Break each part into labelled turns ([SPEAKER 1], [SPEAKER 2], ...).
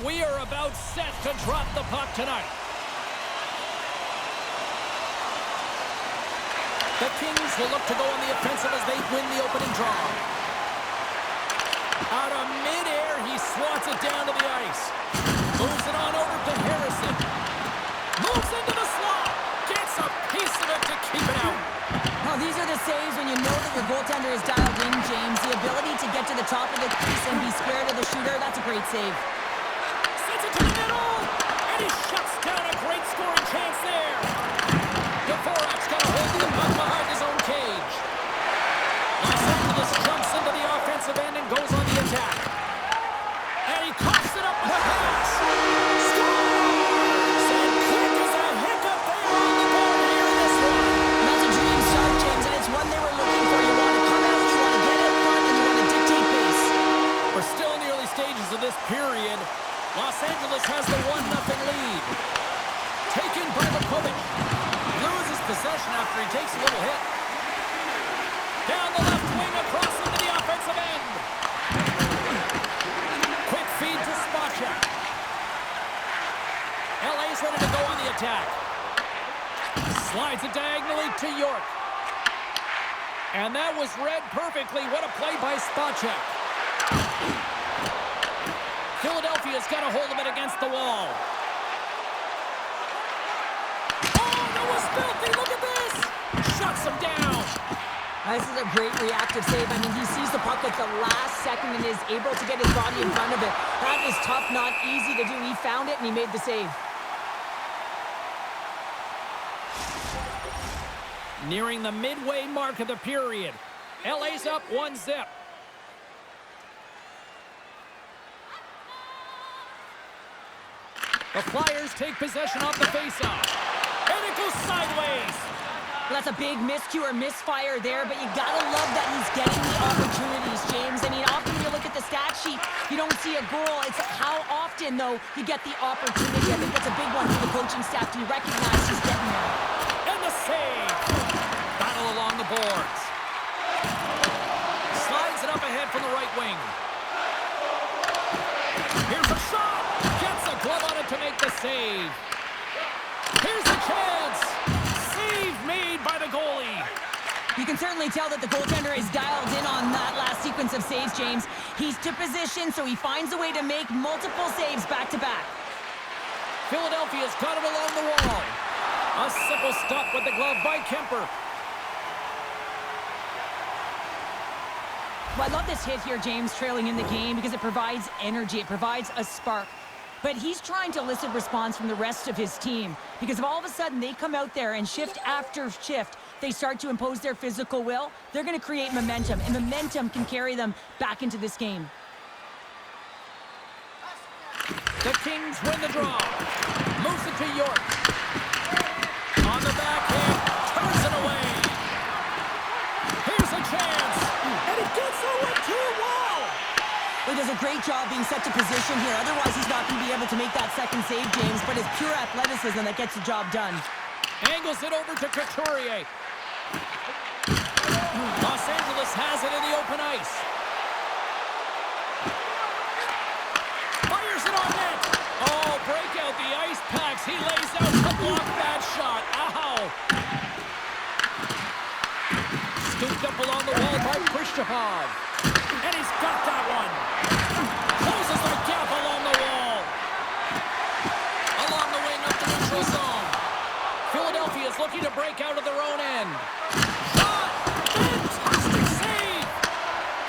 [SPEAKER 1] we are about set to drop the puck tonight. The Kings will look to go on the offensive as they win the opening draw. Out of midair, he swats it down to the ice. Moves it on over to Harrison. Moves into the slot. Gets a piece of it to keep it out.
[SPEAKER 2] Well, these are the saves when you know that your goaltender is dialed in, James. The ability to get to the top of the crease and be square to the shooter, that's a great save.
[SPEAKER 1] Sends it to the middle. And he shuts down a great scoring chance there. Dvorak's got a hold of the puck behind his own cage. Los Angeles jumps into the offensive end and goes on the attack. And he coughs it up with a pass. Scores! And quick as a hiccup, they are on the board here in this one.
[SPEAKER 2] That's a dream start, James, and it's one they were looking for. You want to come out, you want to get it front, and you want to dictate pace.
[SPEAKER 1] We're still in the early stages of this period. Los Angeles has the 1-0 lead. Taken by Lukovic. Loses possession after he takes a little hit. Down the left wing across into the offensive end. Quick feed to Spacek. LA's ready to go on the attack. Slides it diagonally to York. And that was read perfectly. What a play by Spacek. Philadelphia's got a hold of it against the wall. Oh, that was filthy. Look at this. Shuts him down.
[SPEAKER 2] This is a great reactive save. I mean, he sees the puck at the last second and is able to get his body in front of it. That is tough, not easy to do. He found it and he made the save.
[SPEAKER 1] Nearing the midway mark of the period. LA's up 1-0. The Flyers take possession off the faceoff. And it goes sideways.
[SPEAKER 2] Well, that's a big miscue or misfire there, but you gotta love that he's getting the opportunities, James. I mean, often when you look at the stat sheet, you don't see a goal. It's how often, though, you get the opportunity. I think that's a big one for the coaching staff to recognize he's getting there.
[SPEAKER 1] And the save. Battle along the boards. Slides it up ahead from the right wing. Here's a shot. Gets a glove on it to make the save. Here's a chance. Save made by the goalie.
[SPEAKER 2] You can certainly tell that the goaltender is dialed in on that last sequence of saves, James. He's to position, so he finds a way to make multiple saves back-to-back.
[SPEAKER 1] Philadelphia's got it along the wall. A simple stop with the glove by Kemper.
[SPEAKER 2] Well, I love this hit here, James, trailing in the game, because it provides energy. It provides a spark. But he's trying to elicit response from the rest of his team, because if all of a sudden they come out there and shift after shift, they start to impose their physical will, they're going to create momentum, and momentum can carry them back into this game.
[SPEAKER 1] The Kings win the draw. Moves it to York. On the backhand, turns it away. Here's a chance, and it gets over to a wall.
[SPEAKER 2] He does a great job being set to position here. Otherwise, he's not going to be able to make that second save, James, but it's pure athleticism that gets the job done.
[SPEAKER 1] Angles it over to Couturier. Los Angeles has it in the open ice. Fires it on net. Oh, break out the ice packs. He lays out to block that shot. Ow. Scooped up along the wall by Krzysztof. And he's got that one. Closes the gap along the wall. Along the wing up the neutral zone. Philadelphia's looking to break out of their own end. Shot! Fantastic save!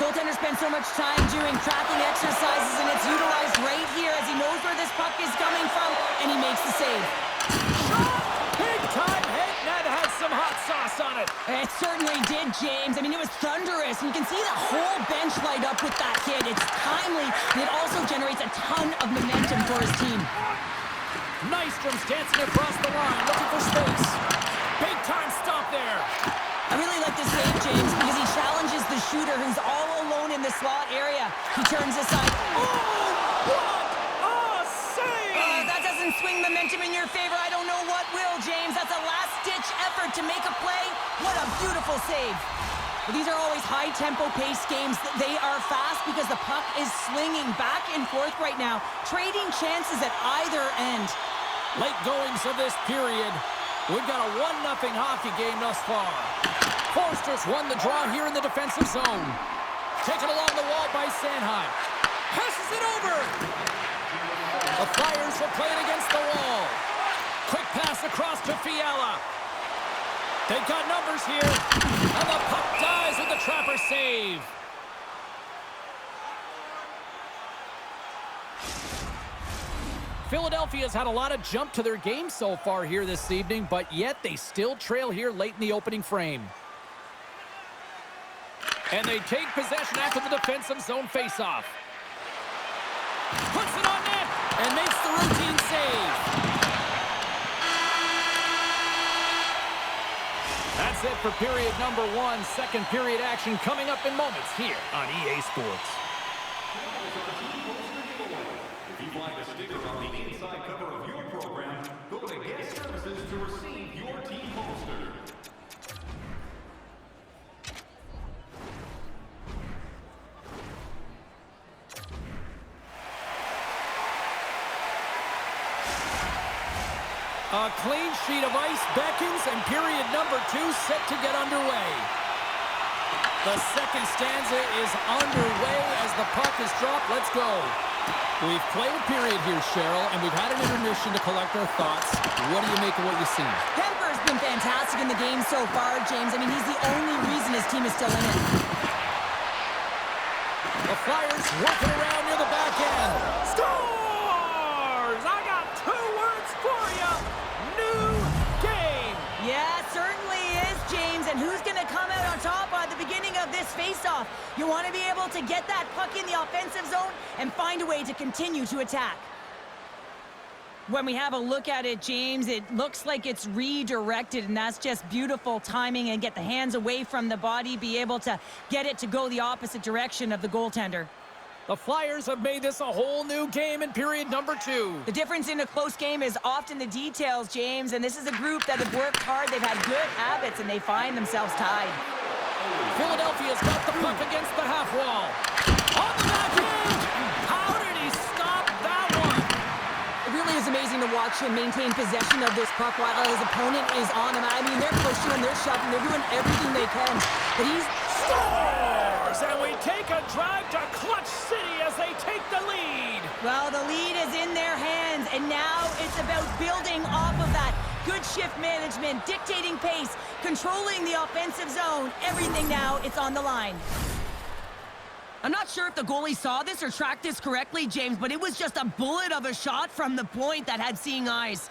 [SPEAKER 2] Goaltender spends so much time doing tracking exercises, and it's utilized right here as he knows where this puck is coming from, and he makes the save.
[SPEAKER 1] Shot! Big time hit, and that had some hot sauce on it.
[SPEAKER 2] It certainly did, James. I mean, it was thunderous, and you can see the whole bench light up with that hit. It's timely, and it also generates a ton of momentum for his team.
[SPEAKER 1] Nystrom's dancing across the line, looking for space. Big time stop there.
[SPEAKER 2] I really like this save, James, because he challenges the shooter who's all alone in the slot area. He turns aside.
[SPEAKER 1] Oh, what a save!
[SPEAKER 2] That doesn't swing momentum in your favor. I don't know what will, James. That's a last-ditch effort to make a play. What a beautiful save. Well, these are always high-tempo pace games. They are fast because the puck is slinging back and forth right now, trading chances at either end.
[SPEAKER 1] Late goings of this period. We've got a 1-0 hockey game thus far. Forster's won the draw here in the defensive zone. Taken along the wall by Sanheim. Passes it over. The Flyers will play it against the wall. Quick pass across to Fiala. They've got numbers here. And the puck dies with the Trapper save. Philadelphia's had a lot of jump to their game so far here this evening, but yet they still trail here late in the opening frame. And they take possession after the defensive zone faceoff. Puts it on net and makes the routine save. That's it for period number 1. Second period action coming up in moments here on EA Sports.
[SPEAKER 3] If you'd like a sticker on the inside cover of your program, go to Guest Services to receive your team poster.
[SPEAKER 1] A clean sheet of ice beckons, and period number 2 set to get underway. The second stanza is underway as the puck is dropped. Let's go. We've played a period here, Cheryl, and we've had an intermission to collect our thoughts. What do you make of what you've seen?
[SPEAKER 2] Kemper's been fantastic in the game so far, James. I mean, he's the only reason his team is still in it.
[SPEAKER 1] The Flyers working around near the back end. Scores! I got 2 words for you. New game.
[SPEAKER 2] Yeah, it certainly is, James. And who's going to come out on top at the beginning of this faceoff? You want to be able to get that puck in the offensive zone and find a way to continue to attack. When we have a look at it, James, it looks like it's redirected, and that's just beautiful timing, and get the hands away from the body, be able to get it to go the opposite direction of the goaltender.
[SPEAKER 1] The Flyers have made this a whole new game in period number 2.
[SPEAKER 2] The difference in a close game is often the details, James, and this is a group that have worked hard, they've had good habits, and they find themselves tied.
[SPEAKER 1] Philadelphia's got the puck against the half wall. On the backhand! How did he stop that one?
[SPEAKER 2] It really is amazing to watch him maintain possession of this puck while his opponent is on him. I mean, they're pushing him, they're shoving, they're doing everything they can, but he's...
[SPEAKER 1] Scores! And we take a drive to Clutch City as they take the lead.
[SPEAKER 2] Well, the lead is in their hands, and now it's about building off of that. Good shift management, dictating pace, controlling the offensive zone. Everything now, it's on the line. I'm not sure if the goalie saw this or tracked this correctly, James, but it was just a bullet of a shot from the point that had seeing eyes.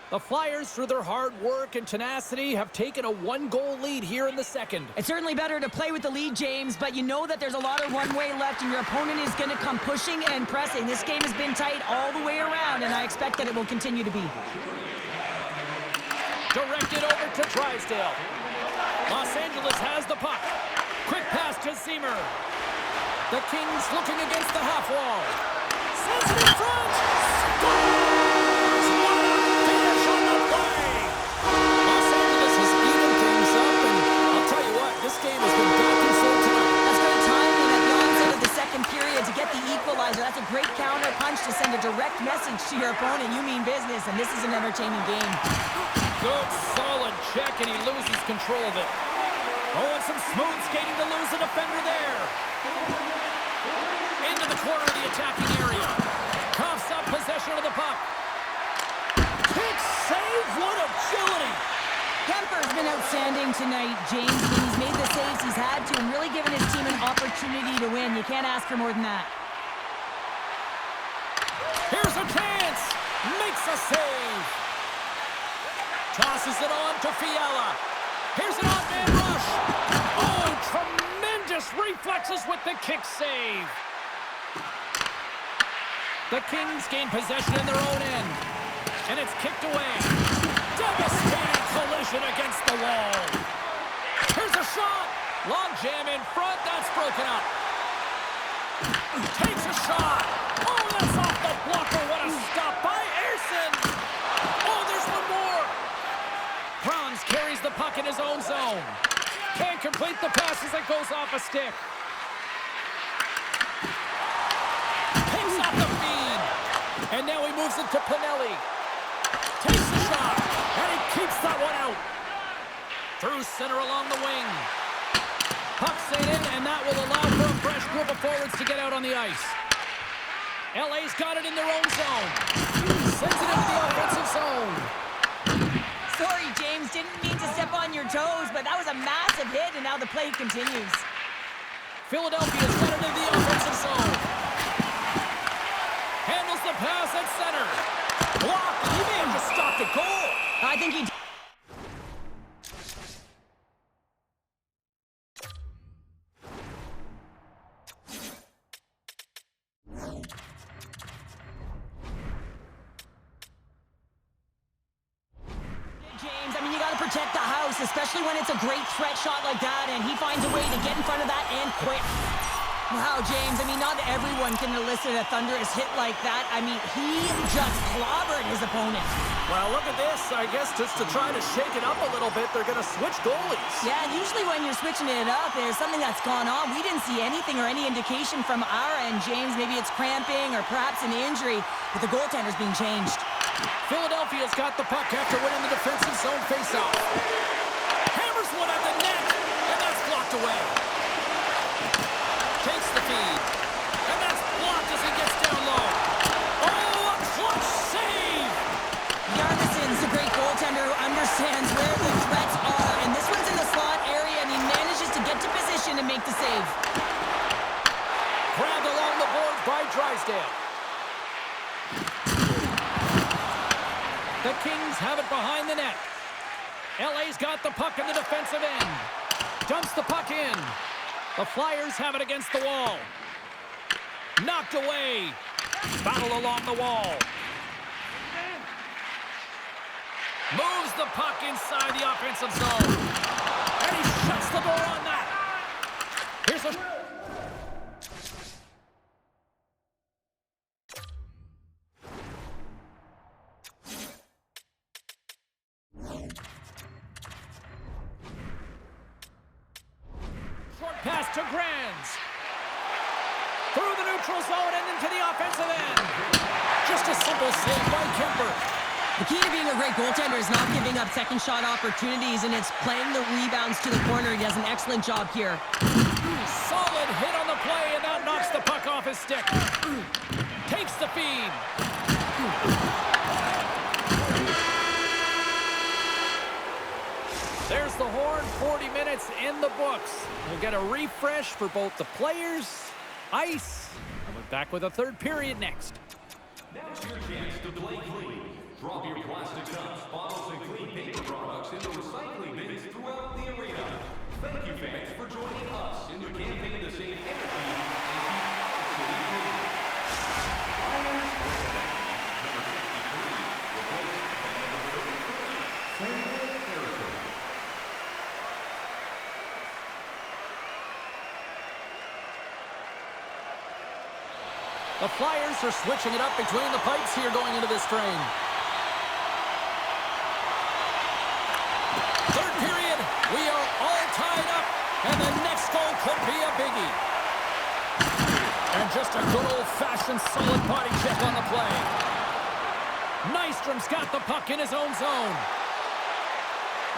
[SPEAKER 1] The Flyers, through their hard work and tenacity, have taken a 1-goal lead here in the second.
[SPEAKER 2] It's certainly better to play with the lead, James, but you know that there's a lot of runway left, and your opponent is going to come pushing and pressing. This game has been tight all the way around, and I expect that it will continue to be.
[SPEAKER 1] Directed over to Drysdale. Los Angeles has the puck. Quick pass to Zimmer. The Kings looking against the half wall. Sends it in front. Scores! What a finish on the play! Los Angeles has evened things up, and I'll tell you what, this game has been back and forth tonight.
[SPEAKER 2] That's good timing at the onset of the second period to get the equalizer. That's a great counter punch to send a direct message to your opponent. You mean business, and this is an entertaining game.
[SPEAKER 1] Good, solid check, and he loses control of it. Oh, and some smooth skating to lose the defender there. Into the corner of the attacking area. Coughs up possession of the puck. Kick save, what agility!
[SPEAKER 2] Kemper's been outstanding tonight, James. He's made the saves he's had to and really given his team an opportunity to win. You can't ask for more than that.
[SPEAKER 1] Here's a chance. Makes a save. Tosses it on to Fiala. Here's an on-man rush. Oh, tremendous reflexes with the kick save. The Kings gain possession in their own end. And it's kicked away. Devastating collision against the wall. Here's a shot. Long jam in front. That's broken up. Takes a shot. Oh, that's off the blocker. What a stop by in his own zone. Can't complete the pass as it goes off a stick. Picks up the feed. And now he moves it to Pinelli. Takes the shot. And he keeps that one out. Through center along the wing. Puck stayed in, and that will allow for a fresh group of forwards to get out on the ice. LA's got it in their own zone. Sends it into the offensive zone.
[SPEAKER 2] Sorry, James. Didn't mean to step on your toes, but that was a massive hit, and now the play continues.
[SPEAKER 1] Philadelphia's got it into the offensive zone. Handles the pass at center. Blocked. He may have just stopped a goal.
[SPEAKER 2] I think he did. Protect the house, especially when it's a great threat shot like that, and he finds a way to get in front of that and quick. Wow, James, I mean, not everyone can elicit a thunderous hit like that. I mean, he just clobbered his opponent.
[SPEAKER 1] Well, look at this. I guess just to try to shake it up a little bit, they're going to switch goalies.
[SPEAKER 2] Yeah, and usually when you're switching it up, there's something that's gone on. We didn't see anything or any indication from our end, James. Maybe it's cramping or perhaps an injury, but the goaltender's being changed.
[SPEAKER 1] Philadelphia's got the puck after winning the defensive zone faceoff. Hammers one at the net, and that's blocked away. Takes the feed, and that's blocked as he gets down low. Oh, a clutch save!
[SPEAKER 2] Yarvison's a great goaltender who understands where the threats are, and this one's in the slot area, and he manages to get to position and make the save.
[SPEAKER 1] Grabbed along the boards by Drysdale. The Kings have it behind the net. LA's got the puck in the defensive end. Dumps the puck in. The Flyers have it against the wall. Knocked away. Battle along the wall. Moves the puck inside the offensive zone. And he shuts the door on that. Here's a... pass to Grands. Through the neutral zone and into the offensive end. Just a simple save by Kemper.
[SPEAKER 2] The key to being a great goaltender is not giving up second shot opportunities, and it's playing the rebounds to the corner. He does an excellent job here.
[SPEAKER 1] Solid hit on the play, and that knocks the puck off his stick. Takes the feed. There's the horn, 40 minutes in the books. We'll get a refresh for both the players, ice, and we're back with a third period next.
[SPEAKER 3] Now's your chance to play clean. Drop your plastic cups, bottles, and clean paper products into recycling bins throughout the arena. Thank you, fans, for joining us in the campaign to save energy and keep our city clean.
[SPEAKER 1] The Flyers are switching it up between the pipes here going into this frame. Third period, we are all tied up, and the next goal could be a biggie. And just a good old-fashioned solid body check on the play. Nystrom's got the puck in his own zone.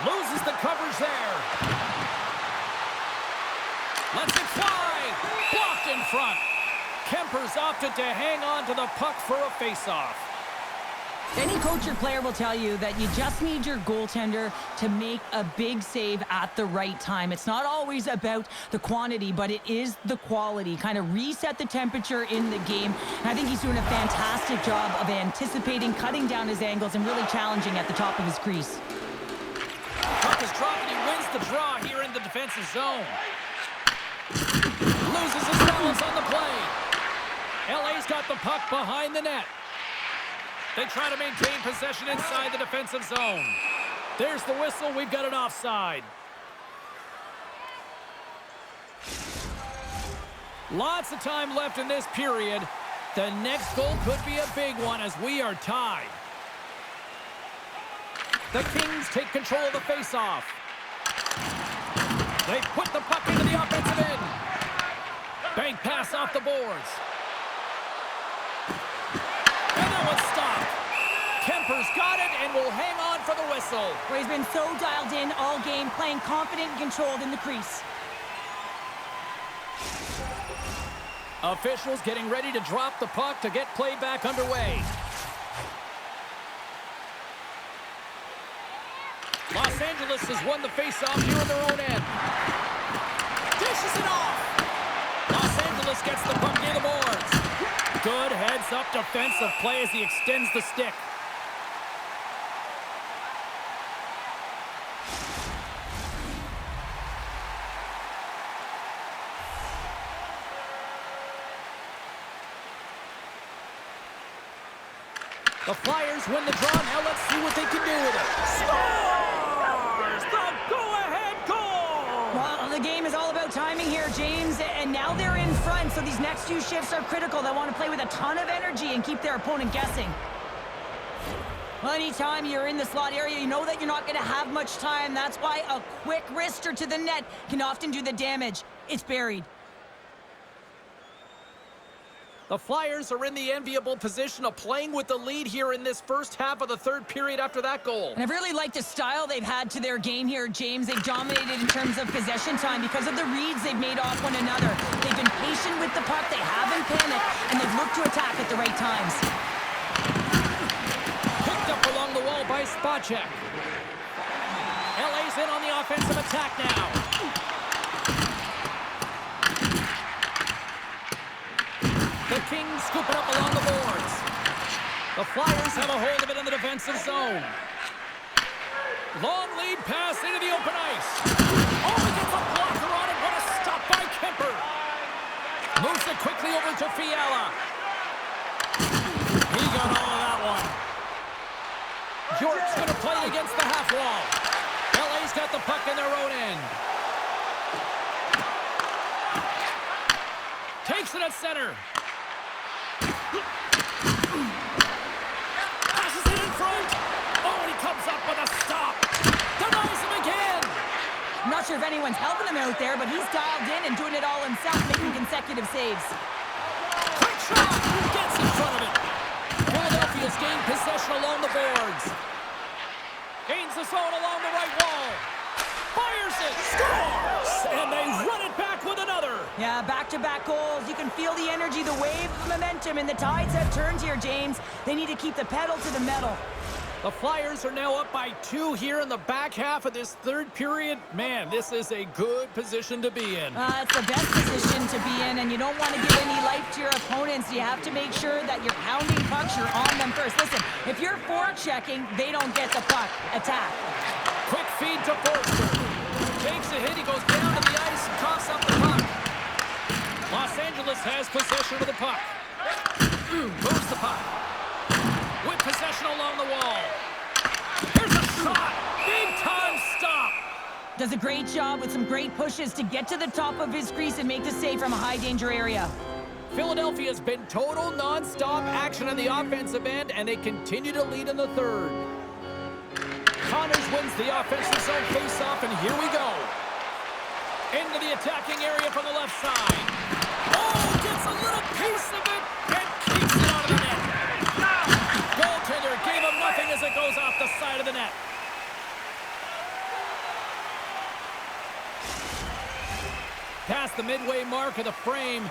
[SPEAKER 1] Loses the coverage there. Lets it fly. Blocked in front. Kemper's opted to hang on to the puck for a face-off.
[SPEAKER 2] Any coach or player will tell you that you just need your goaltender to make a big save at the right time. It's not always about the quantity, but it is the quality. Kind of reset the temperature in the game. And I think he's doing a fantastic job of anticipating, cutting down his angles, and really challenging at the top of his crease.
[SPEAKER 1] Puck is dropped, and he wins the draw here in the defensive zone. Loses his balance on the play. LA's got the puck behind the net. They try to maintain possession inside the defensive zone. There's the whistle. We've got an offside. Lots of time left in this period. The next goal could be a big one as we are tied. The Kings take control of the faceoff. They put the puck into the offensive end. Bank pass off the boards. And that one's stopped. Kemper's got it and will hang on for the whistle.
[SPEAKER 2] Well, he's been so dialed in all game, playing confident and controlled in the crease.
[SPEAKER 1] Officials getting ready to drop the puck to get play back underway. Los Angeles has won the faceoff here on their own end. Dishes it off. Los Angeles gets the puck near the boards. Good heads-up defensive play as he extends the stick. The Flyers win the draw. Now let's see what they can do with it. Scores! The go-ahead goal!
[SPEAKER 2] Well, the game is all about timing here, James, and now they're in front, so these next few shifts are critical. They want to play with a ton of energy and keep their opponent guessing. Well, anytime you're in the slot area, you know that you're not going to have much time. That's why a quick wrister to the net can often do the damage. It's buried.
[SPEAKER 1] The Flyers are in the enviable position of playing with the lead here in this first half of the third period after that goal.
[SPEAKER 2] And I've really liked the style they've had to their game here, James. They've dominated in terms of possession time because of the reads they've made off one another. They've been patient with the puck, they haven't panicked, and they've looked to attack at the right times.
[SPEAKER 1] Picked up along the wall by Spacek. LA's in on the offensive attack now. The Kings scoop it up along the boards. The Flyers have a hold of it in the defensive zone. Long lead pass into the open ice. Oh, he gets a blocker on it. What a stop by Kemper. Moves it quickly over to Fiala. He got all of that one. York's going to play it against the half wall. LA's got the puck in their own end. Takes it at center. Passes it in front. Oh, and he comes up with a stop. Denies him again.
[SPEAKER 2] I'm not sure if anyone's helping him out there, but he's dialed in and doing it all himself, making consecutive saves.
[SPEAKER 1] Quick shot. Gets in front of it. Philadelphia's gained possession along the boards. Gains the zone along the right wall. Fires it. Scores. And they run it back with another.
[SPEAKER 2] Yeah, back-to-back goals. You can feel the energy, the wave of momentum, and the tides have turned here, James. They need to keep the pedal to the metal.
[SPEAKER 1] The Flyers are now up by 2 here in the back half of this third period. Man, this is a good position to be in.
[SPEAKER 2] It's the best position to be in, and you don't want to give any life to your opponents. You have to make sure that you're pounding pucks, you're on them first. Listen, if you're forechecking, they don't get the puck. Attack.
[SPEAKER 1] Quick feed to Forster. Takes a hit, he goes down to the ice and coughs up the puck. Los Angeles has possession of the puck. Moves the puck. With possession along the wall. Here's a shot. Big time stop.
[SPEAKER 2] Does a great job with some great pushes to get to the top of his crease and make the save from a high danger area.
[SPEAKER 1] Philadelphia's been total non-stop action on the offensive end, and they continue to lead in the third. Connors wins the offensive zone face-off, and here we go. Into the attacking area from the left side. Oh, gets a little piece of it and keeps it out of the net. Goaltender gave him nothing as it goes off the side of the net. Past the midway mark of the frame,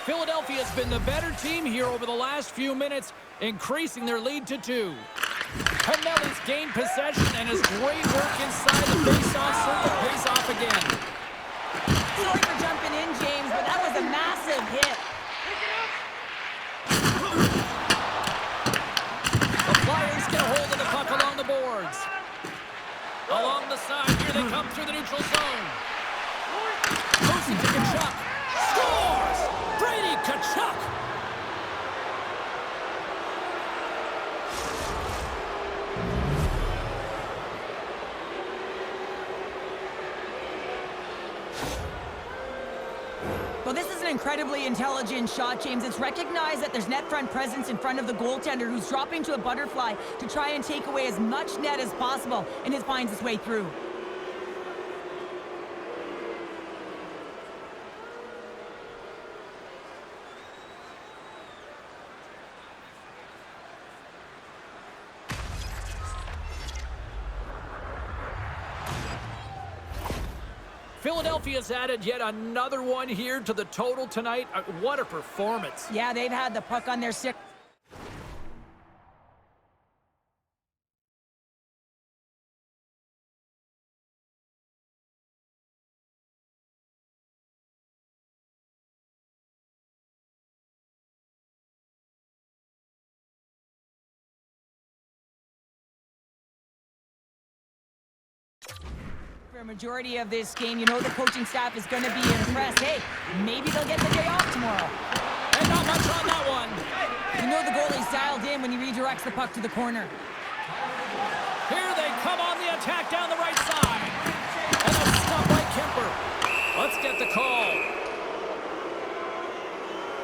[SPEAKER 1] Philadelphia's been the better team here over the last few minutes, increasing their lead to 2. Pinelli's gained possession, and his great work inside the face-off circle pays off again.
[SPEAKER 2] Sorry for jumping in, James, but that was a massive hit.
[SPEAKER 1] The Flyers get a hold of the puck along the boards. Along the side, here they come through the neutral zone. Moves it to Tkachuk. Scores! Brady Tkachuk!
[SPEAKER 2] Well, this is an incredibly intelligent shot, James. It's recognized that there's net front presence in front of the goaltender, who's dropping to a butterfly to try and take away as much net as possible, and it finds its way through.
[SPEAKER 1] Philadelphia's added yet another one here to the total tonight. What a performance.
[SPEAKER 2] Yeah, they've had the puck on their stick. For a majority of this game, you know the coaching staff is going to be impressed. Hey, maybe they'll get the day off tomorrow.
[SPEAKER 1] And not much on that one.
[SPEAKER 2] You know the goalie's dialed in when he redirects the puck to the corner.
[SPEAKER 1] Here they come on the attack down the right side. And a stop by Kemper. Let's get the call.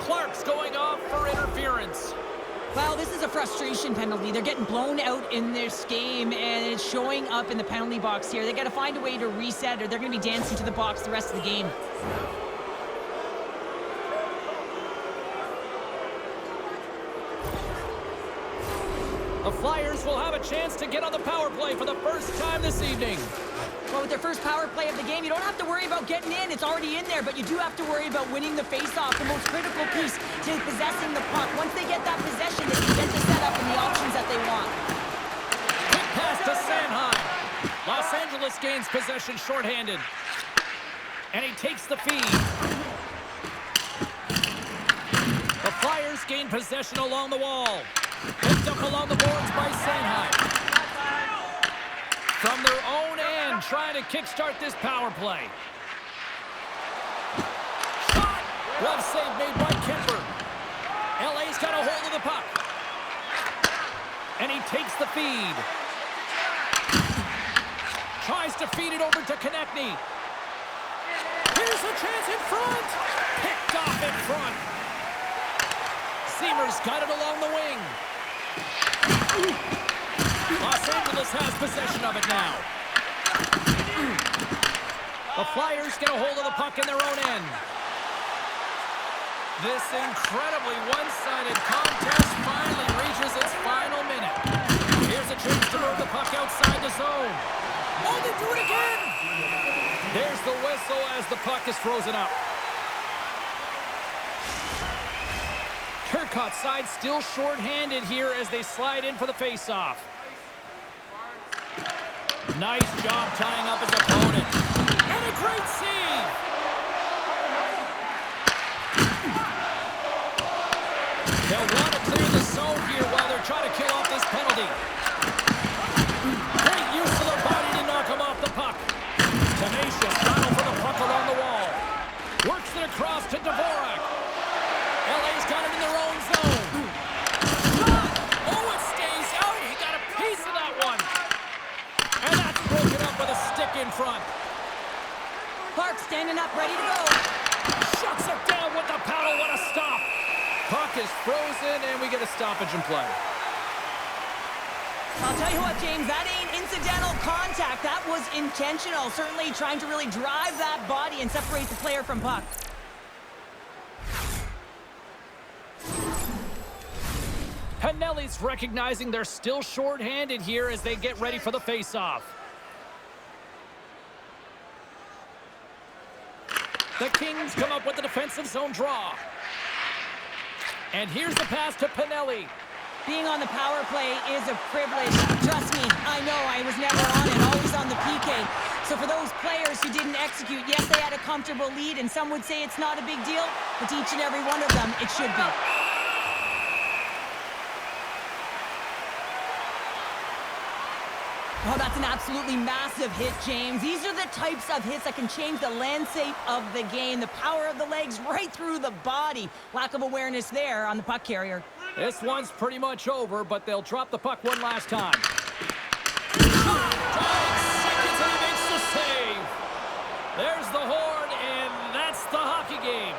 [SPEAKER 1] Clark's going off for interference.
[SPEAKER 2] Well, this is a frustration penalty. They're getting blown out in this game, and it's showing up in the penalty box here. They got to find a way to reset, or they're going to be dancing to the box the rest of the game.
[SPEAKER 1] The Flyers will have a chance to get on the power play for the first time this evening.
[SPEAKER 2] Well, with their first power play of the game, you don't have to worry about getting in. It's already in there, but you do have to worry about winning the faceoff, the most critical piece to possessing the puck. Once they get that possession, they can get the setup and the options that they want.
[SPEAKER 1] Quick pass to Sanheim. Los Angeles gains possession shorthanded. And he takes the feed. The Flyers gain possession along the wall. Picked up along the boards by Sanheim. From their own end, trying to kickstart this power play. Shot! Glove save made by Kemper. LA's got a hold of the puck. And he takes the feed. Tries to feed it over to Konechny. Here's a chance in front. Picked off in front. Seamer's got it along the wing. Los Angeles has possession of it now. The Flyers get a hold of the puck in their own end. This incredibly one-sided contest finally reaches its final minute. Here's a chance to move the puck outside the zone. Oh, they do it again! There's the whistle as the puck is frozen up. Turcotte's side still short-handed here as they slide in for the face-off. Nice job tying up his opponent. And a great save! They'll want to clear the zone here while they're trying to kill off this penalty. Great use of the body to knock him off the puck. Tenacious battle for the puck along the wall. Works it across to Dvorak. LA's got it in their own zone. Shot! Oh, it stays out. He got a piece of that one. And that's broken up with a stick in front.
[SPEAKER 2] Clark standing up, ready to go.
[SPEAKER 1] Shuts it down with the paddle. What a stop. Puck is frozen, and we get a stoppage in play.
[SPEAKER 2] I'll tell you what, James, that ain't incidental contact. That was intentional. Certainly trying to really drive that body and separate the player from puck.
[SPEAKER 1] Pinelli's recognizing they're still short-handed here as they get ready for the face-off. The Kings come up with the defensive zone draw. And here's the pass to Pinelli.
[SPEAKER 2] Being on the power play is a privilege. Trust me, I know I was never on it, always on the PK. So for those players who didn't execute, yes, they had a comfortable lead, and some would say it's not a big deal, but to each and every one of them, it should be. Oh, that's an absolutely massive hit, James. These are the types of hits that can change the landscape of the game. The power of the legs right through the body. Lack of awareness there on the puck carrier.
[SPEAKER 1] This one's pretty much over, but they'll drop the puck one last time. 5 seconds and he makes the save. There's the horn, and that's the hockey game.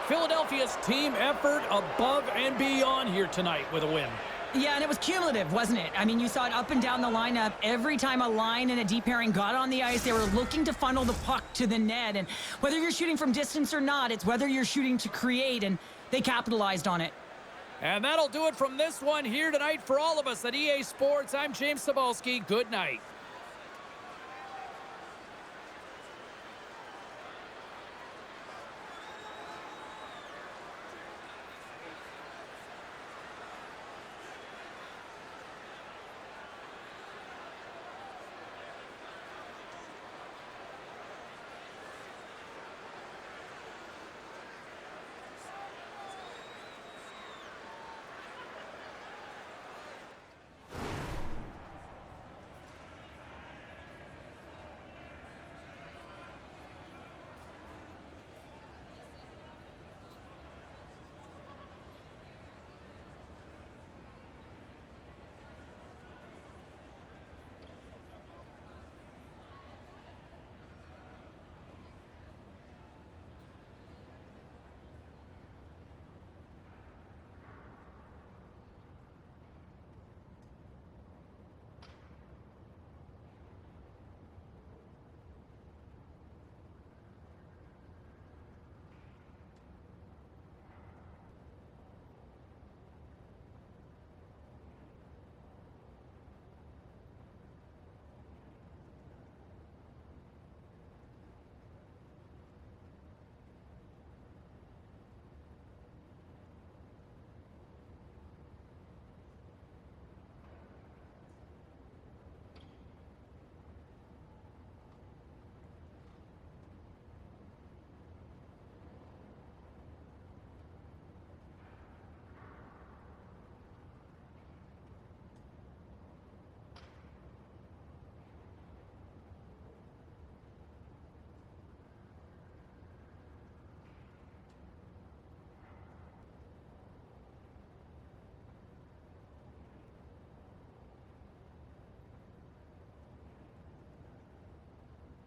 [SPEAKER 1] Philadelphia's team effort above and beyond here tonight with a win.
[SPEAKER 2] Yeah, and it was cumulative, wasn't it? I mean, you saw it up and down the lineup. Every time a line and a deep pairing got on the ice, they were looking to funnel the puck to the net. And whether you're shooting from distance or not, it's whether you're shooting to create, and they capitalized on it.
[SPEAKER 1] And that'll do it from this one here tonight for all of us at EA Sports. I'm James Cebulski. Good night.